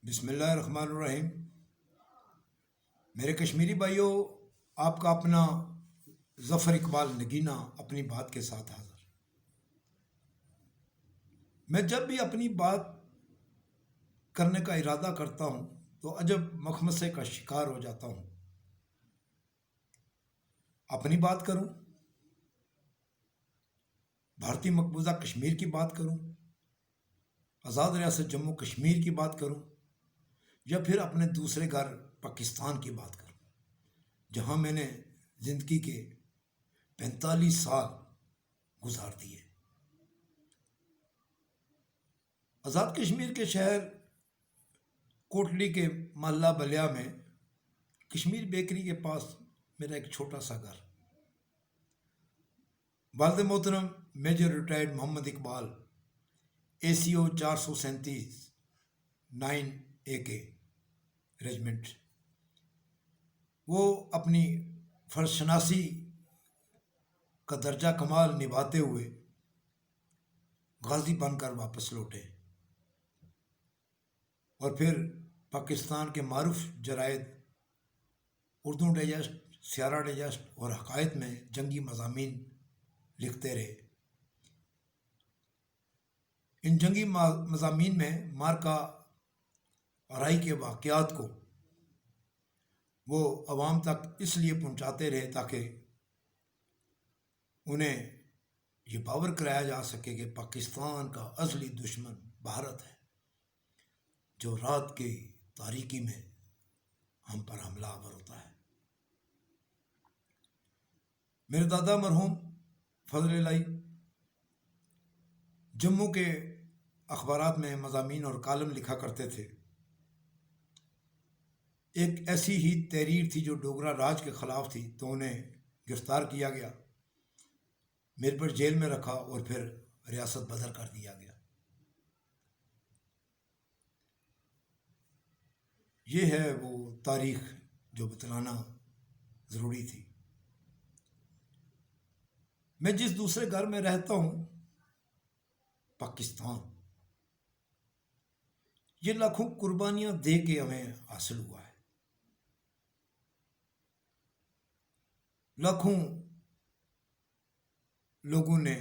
بسم اللہ الرحمن الرحیم۔ میرے کشمیری بھائیوں، آپ کا اپنا ظفر اقبال نگینہ اپنی بات کے ساتھ حاضر۔ میں جب بھی اپنی بات کرنے کا ارادہ کرتا ہوں تو عجب مخمصے کا شکار ہو جاتا ہوں۔ اپنی بات کروں، بھارتی مقبوضہ کشمیر کی بات کروں، آزاد ریاست جموں کشمیر کی بات کروں، یا پھر اپنے دوسرے گھر پاکستان کی بات کروں، جہاں میں نے زندگی کے 45 سال گزار دیے۔ آزاد کشمیر کے شہر کوٹلی کے محلہ بلیا میں کشمیر بیکری کے پاس میرا ایک چھوٹا سا گھر۔ والد محترم میجر ریٹائرڈ محمد اقبال، ACO 437 9 AK ریجمنٹ، وہ اپنی فرض شناسی کا درجہ کمال نبھاتے ہوئے غازی بن کر واپس لوٹے اور پھر پاکستان کے معروف جرائد اردو ڈائجسٹ، سیارہ ڈائجسٹ اور حقائق میں جنگی مضامین لکھتے رہے۔ ان جنگی مضامین میں مارکا آرائی کے واقعات کو وہ عوام تک اس لیے پہنچاتے رہے تاکہ انہیں یہ باور کرایا جا سکے کہ پاکستان کا ازلی دشمن بھارت ہے، جو رات کی تاریکی میں ہم پر حملہ آور ہوتا ہے۔ میرے دادا مرحوم فضل الہی جموں کے اخبارات میں مضامین اور کالم لکھا کرتے تھے۔ ایک ایسی ہی تحریر تھی جو ڈوگرا راج کے خلاف تھی، تو انہیں گرفتار کیا گیا، میرے پر جیل میں رکھا اور پھر ریاست بدر کر دیا گیا۔ یہ ہے وہ تاریخ جو بتلانا ضروری تھی۔ میں جس دوسرے گھر میں رہتا ہوں، پاکستان، یہ لاکھوں قربانیاں دے کے ہمیں حاصل ہوا ہے۔ لاکھوں لوگوں نے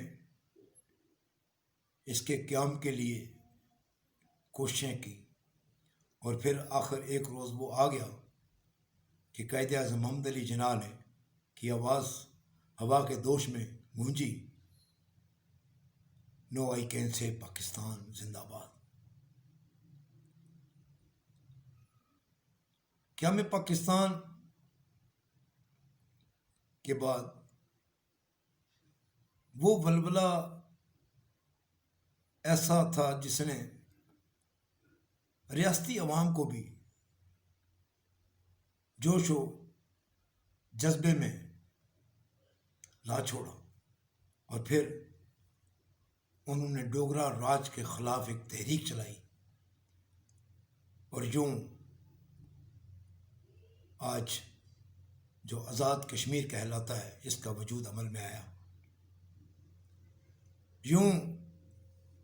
اس کے قیام کے لیے کوششیں کی، اور پھر آخر ایک روز وہ آ گیا کہ قائد اعظم محمد علی جناح نے کی آواز ہوا کے دوش میں گونجی، نو آئی کین سے پاکستان زندہ باد۔ کیا میں پاکستان کے بعد وہ ولولہ ایسا تھا جس نے ریاستی عوام کو بھی جوش و جذبے میں لا چھوڑا، اور پھر انہوں نے ڈوگرا راج کے خلاف ایک تحریک چلائی، اور یوں آج جو آزاد کشمیر کہلاتا ہے اس کا وجود عمل میں آیا۔ یوں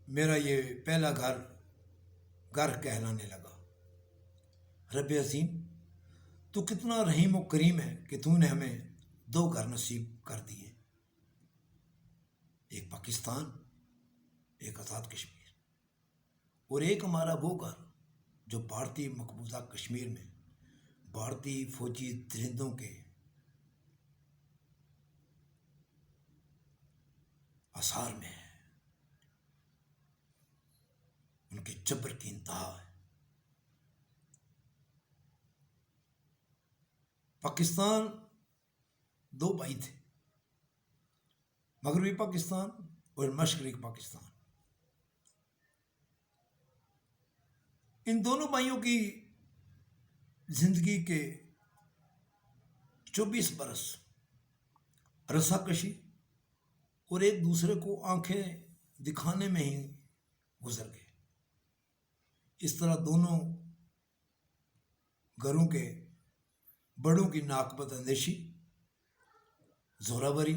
میرا یہ پہلا گھر کہلانے لگا۔ رب عظیم، تو کتنا رحیم و کریم ہے کہ تو نے ہمیں 2 گھر نصیب کر دیے، ایک پاکستان، ایک آزاد کشمیر، اور ایک ہمارا وہ گھر جو بھارتی مقبوضہ کشمیر میں بھارتی فوجی درندوں کے آثار میں ہے، ان کے جبر کی انتہا ہے۔ پاکستان 2 بھائی تھے، مغربی پاکستان اور مشرقی پاکستان۔ ان دونوں بھائیوں کی زندگی کے 24 برس رسا کشی اور ایک دوسرے کو آنکھیں دکھانے میں ہی گزر گئے۔ اس طرح دونوں گھروں کے بڑوں کی ناقبت اندیشی، زوراوری،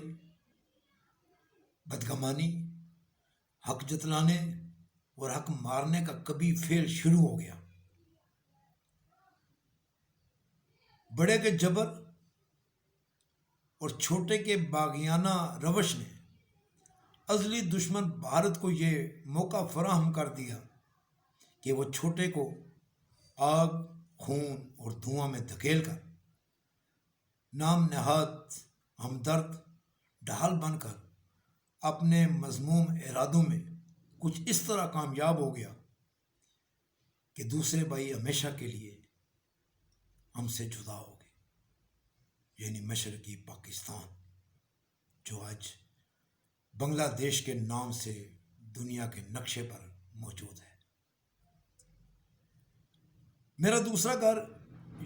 بدگمانی، حق جتلانے اور حق مارنے کا کبھی فعل شروع ہو گیا۔ بڑے کے جبر اور چھوٹے کے باغیانہ روش نے ازلی دشمن بھارت کو یہ موقع فراہم کر دیا کہ وہ چھوٹے کو آگ، خون اور دھواں میں دھکیل کر نام نہاد ہمدرد ڈھال بن کر اپنے مذموم ارادوں میں کچھ اس طرح کامیاب ہو گیا کہ دوسرے بھائی ہمیشہ کے لیے ہم سے جدا ہو گئے، یعنی مشرقی پاکستان جو آج بنگلہ دیش کے نام سے دنیا کے نقشے پر موجود ہے۔ میرا دوسرا گھر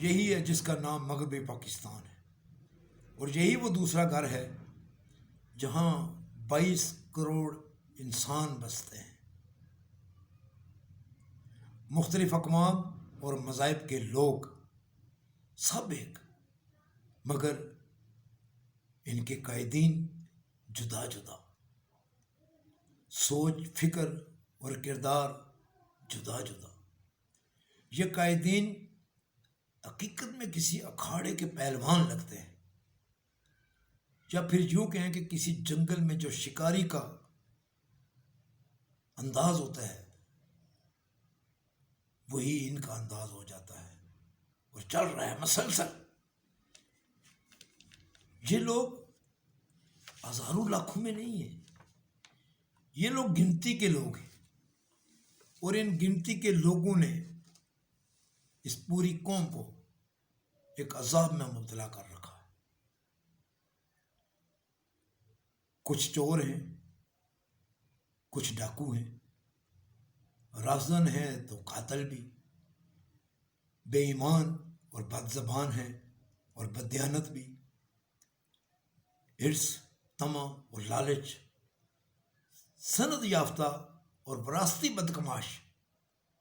یہی ہے جس کا نام مغربی پاکستان ہے، اور یہی وہ دوسرا گھر ہے جہاں 22 کروڑ انسان بستے ہیں، مختلف اقوام اور مذاہب کے لوگ، سب ایک، مگر ان کے قائدین جدا جدا، سوچ، فکر اور کردار جدا جدا۔ یہ قائدین حقیقت میں کسی اکھاڑے کے پہلوان لگتے ہیں، یا پھر یوں کہیں کہ کسی جنگل میں جو شکاری کا انداز ہوتا ہے وہی ان کا انداز ہو جاتا ہے اور چل رہا ہے مسلسل۔ یہ لوگ ہزاروں لاکھوں میں نہیں ہیں، یہ لوگ گنتی کے لوگ ہیں، اور ان گنتی کے لوگوں نے اس پوری قوم کو ایک عذاب میں مبتلا کر رکھا ہے۔ کچھ چور ہیں، کچھ ڈاکو ہیں، رازدن ہیں تو قاتل بھی، بے ایمان اور بد زبان ہیں اور بددیانت بھی، حرص، طمع اور لالچ، سند یافتہ اور وراثتی بدکماش،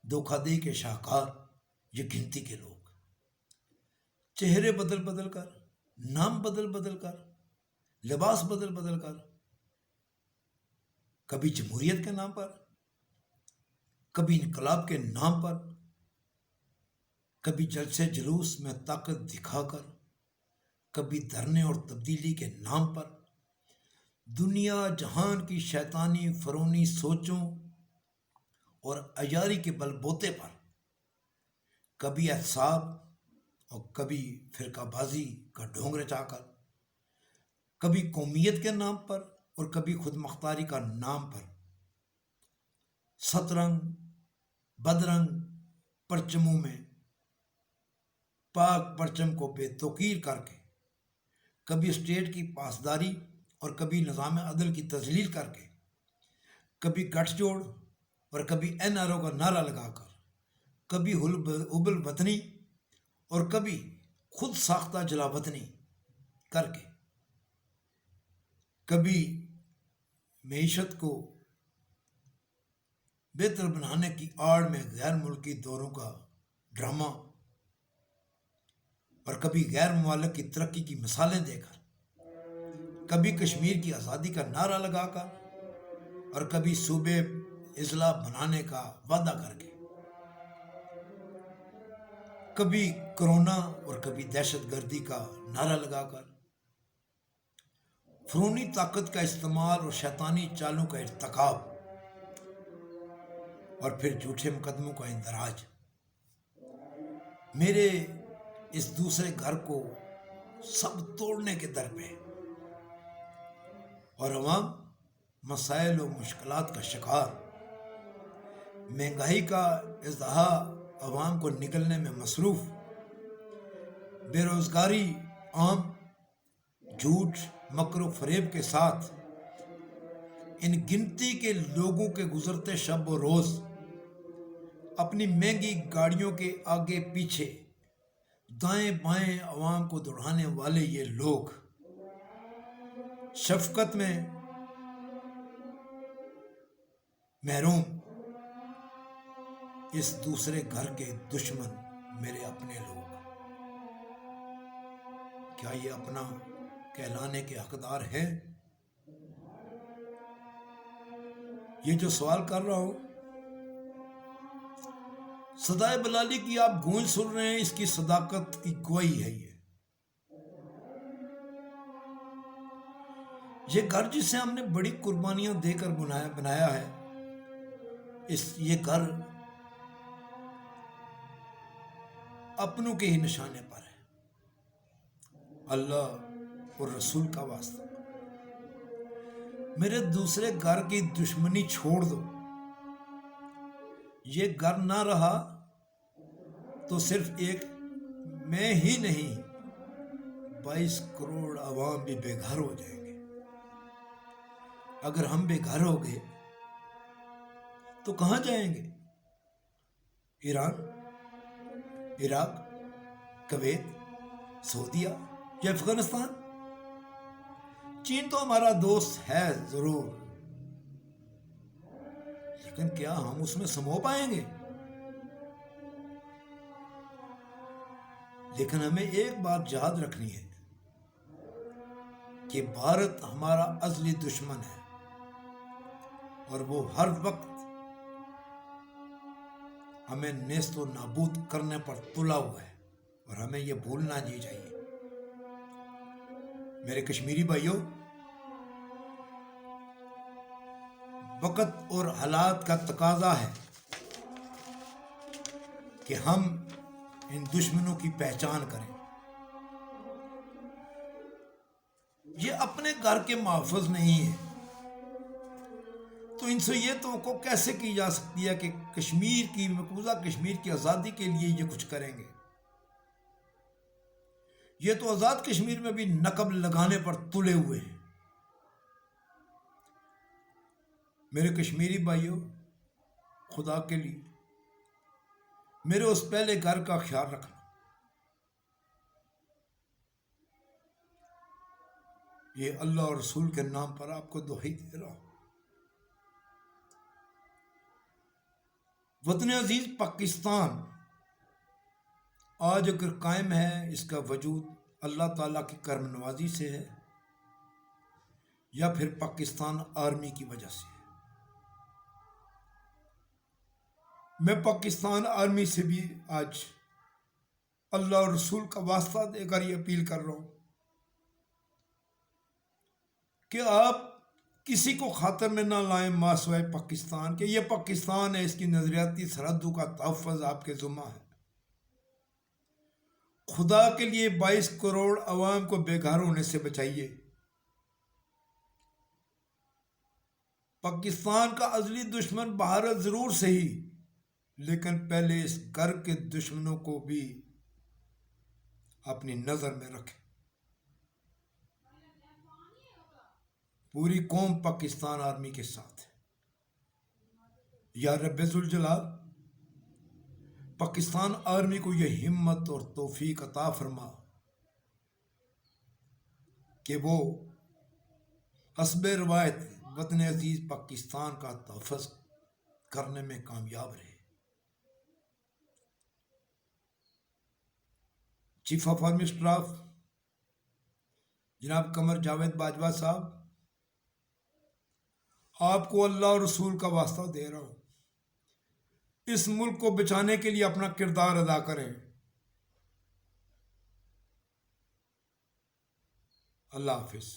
دھوکہ دہی کے شاہکار، یہ گنتی کے لوگ، چہرے بدل بدل کر، نام بدل بدل کر، لباس بدل بدل کر، کبھی جمہوریت کے نام پر، کبھی انقلاب کے نام پر، کبھی جلسے جلوس میں طاقت دکھا کر، کبھی دھرنے اور تبدیلی کے نام پر، دنیا جہان کی شیطانی فرونی سوچوں اور عیاری کے بل بوتے پر، کبھی احتساب اور کبھی فرقہ بازی کا ڈھونگ رچا کر، کبھی قومیت کے نام پر اور کبھی خود مختاری کا نام پر، سترنگ بدرنگ پرچموں میں پاک پرچم کو بے توقیر کر کے، کبھی اسٹیٹ کی پاسداری اور کبھی نظام عدل کی تذلیل کر کے، کبھی گٹھ جوڑ اور کبھی این آر او کا نعرہ لگا کر، کبھی حب الوطنی اور کبھی خود ساختہ جلا وطنی کر کے، کبھی معیشت کو بہتر بنانے کی آڑ میں غیر ملکی دوروں کا ڈرامہ، اور کبھی غیر ممالک کی ترقی کی مثالیں دے کر، کبھی کشمیر کی آزادی کا نعرہ لگا کر اور کبھی صوبے اضلاع بنانے کا وعدہ کر کے، کبھی کرونا اور کبھی دہشت گردی کا نعرہ لگا کر، فرونی طاقت کا استعمال اور شیطانی چالوں کا ارتکاب، اور پھر جھوٹے مقدموں کا اندراج۔ میرے اس دوسرے گھر کو سب توڑنے کے در پہ، اور عوام مسائل و مشکلات کا شکار، مہنگائی کا ازدہا عوام کو نگلنے میں مصروف، بے روزگاری عام، جھوٹ، مکر و فریب کے ساتھ ان گنتی کے لوگوں کے گزرتے شب و روز اپنی مہنگی گاڑیوں کے آگے پیچھے دائیں بائیں عوام کو دوڑانے والے یہ لوگ شفقت میں محروم، اس دوسرے گھر کے دشمن میرے اپنے لوگ، کیا یہ اپنا کہلانے کے حقدار ہے؟ یہ جو سوال کر رہا ہوں، صدائے بلالی کی آپ گونج سن رہے ہیں، اس کی صداقت کی گواہی ہے یہ یہ گھر جسے ہم نے بڑی قربانیاں دے کر بنایا ہے، یہ گھر اپنوں کے ہی نشانے پر ہے۔ اللہ اور رسول کا واسطہ، میرے دوسرے گھر کی دشمنی چھوڑ دو۔ یہ گھر نہ رہا تو صرف ایک میں ہی نہیں، 22 کروڑ عوام بھی بے گھر ہو جائیں گے۔ اگر ہم بے گھر ہو گئے تو کہاں جائیں گے؟ ایران، عراق، کویت، سعودیہ یا افغانستان؟ چین تو ہمارا دوست ہے ضرور، لیکن کیا ہم اس میں سمو پائیں گے؟ لیکن ہمیں ایک بات یاد رکھنی ہے کہ بھارت ہمارا ازلی دشمن ہے، اور وہ ہر وقت ہمیں نیست و نابود کرنے پر تلا ہوا ہے، اور ہمیں یہ بھولنا نہیں چاہیے۔ میرے کشمیری بھائیوں، وقت اور حالات کا تقاضا ہے کہ ہم ان دشمنوں کی پہچان کریں۔ یہ اپنے گھر کے محافظ نہیں ہیں، تو ان سے یہ توقع کیسے کی جا سکتی ہے کہ مقبوضہ کشمیر کی آزادی کے لیے یہ کچھ کریں گے؟ یہ تو آزاد کشمیر میں بھی نقب لگانے پر تلے ہوئے ہیں۔ میرے کشمیری بھائیوں، خدا کے لیے میرے اس پہلے گھر کا خیال رکھنا۔ یہ اللہ اور رسول کے نام پر آپ کو دہائی دے رہا ہوں۔ وطن عزیز پاکستان آج اگر قائم ہے، اس کا وجود اللہ تعالیٰ کی کرم نوازی سے ہے، یا پھر پاکستان آرمی کی وجہ سے ہے۔ میں پاکستان آرمی سے بھی آج اللہ اور رسول کا واسطہ دے کر یہ اپیل کر رہا ہوں کہ آپ کسی کو خاطر میں نہ لائیں ماسوائے پاکستان کہ یہ پاکستان ہے، اس کی نظریاتی سرحدوں کا تحفظ آپ کے ذمہ ہے۔ خدا کے لیے 22 کروڑ عوام کو بے گھر ہونے سے بچائیے۔ پاکستان کا ازلی دشمن بھارت ضرور صحیح، لیکن پہلے اس گھر کے دشمنوں کو بھی اپنی نظر میں رکھیں۔ پوری قوم پاکستان آرمی کے ساتھ ہے۔ یا رب ذوالجلال پاکستان آرمی کو یہ ہمت اور توفیق عطا فرما کہ وہ حسب روایت وطن عزیز پاکستان کا تحفظ کرنے میں کامیاب رہے۔ چیف آف آرمی اسٹاف جناب قمر جاوید باجوہ صاحب، آپ کو اللہ اور رسول کا واسطہ دے رہا ہوں، اس ملک کو بچانے کے لیے اپنا کردار ادا کریں۔ اللہ حافظ۔